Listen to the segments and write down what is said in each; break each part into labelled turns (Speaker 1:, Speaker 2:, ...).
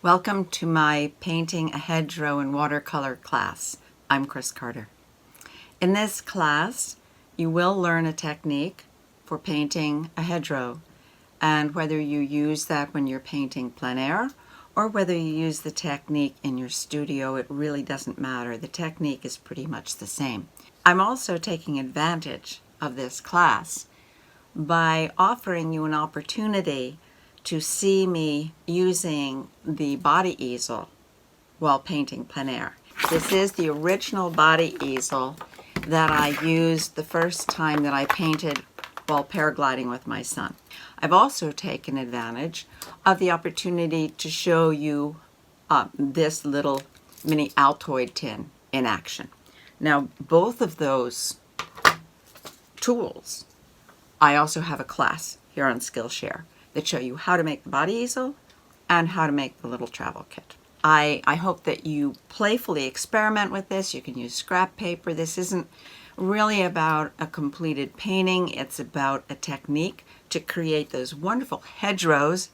Speaker 1: Welcome to my Painting a Hedgerow in Watercolor class. I'm Chris Carter. In this class, you will learn a technique for painting a hedgerow, and whether you use that when you're painting plein air or whether you use the technique in your studio, it really doesn't matter. The technique is pretty much the same. I'm also taking advantage of this class by offering you an opportunity to see me using the body easel while painting plein air. This is the original body easel that I used the first time that I painted while paragliding with my son. I've also taken advantage of the opportunity to show you this little mini Altoid tin in action. Now, both of those tools, I also have a class here on Skillshare that show you how to make the body easel and how to make the little travel kit. I hope that you playfully experiment with this. You can use scrap paper. This isn't really about a completed painting. It's about a technique to create those wonderful hedgerows,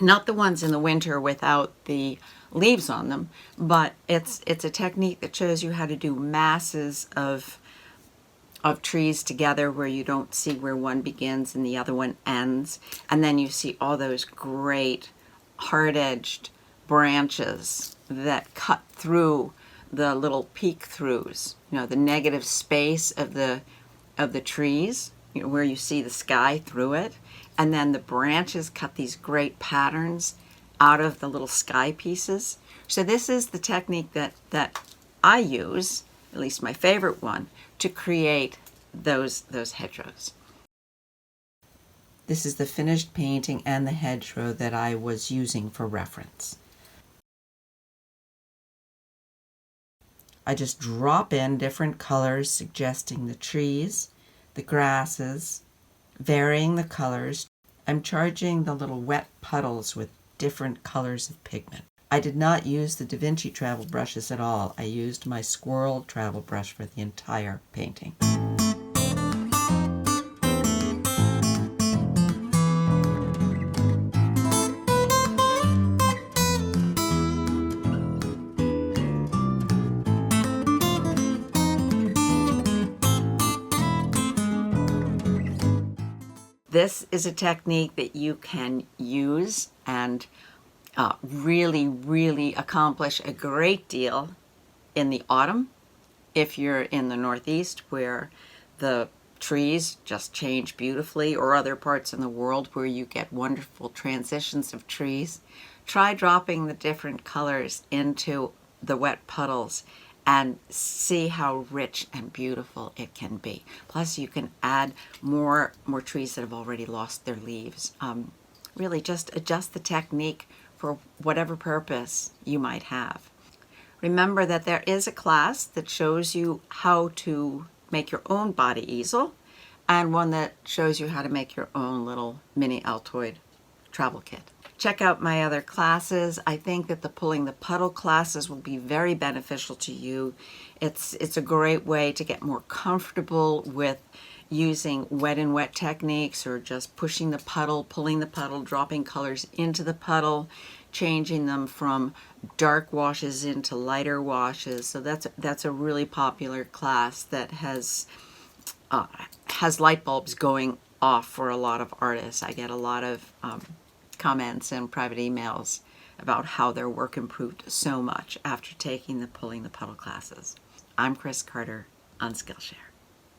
Speaker 1: not the ones in the winter without the leaves on them, but it's a technique that shows you how to do masses of trees together where you don't see where one begins and the other one ends, and then you see all those great hard-edged branches that cut through the little peek-throughs, the negative space of the trees, where you see the sky through it, and then the branches cut these great patterns out of the little sky pieces. So this is the technique that I use, at least my favorite one, to create those hedgerows. This is the finished painting and the hedgerow that I was using for reference. I just drop in different colors suggesting the trees, the grasses, varying the colors. I'm charging the little wet puddles with different colors of pigment. I did not use the Da Vinci travel brushes at all. I used my squirrel travel brush for the entire painting. This is a technique that you can use and really accomplish a great deal in the autumn if you're in the Northeast where the trees just change beautifully, or other parts in the world where you get wonderful transitions of trees. Try dropping the different colors into the wet puddles and see how rich and beautiful it can be. Plus you can add more trees that have already lost their leaves. Really just adjust the technique for whatever purpose you might have. Remember that there is a class that shows you how to make your own body easel and one that shows you how to make your own little mini Altoid travel kit. Check out my other classes. I think that the pulling the puddle classes will be very beneficial to you. It's a great way to get more comfortable with using wet and wet techniques, or just pushing the puddle, pulling the puddle, dropping colors into the puddle, changing them from dark washes into lighter washes. So that's a really popular class that has light bulbs going off for a lot of artists. I get a lot of comments and private emails about how their work improved so much after taking the pulling the puddle classes. I'm Chris Carter on Skillshare.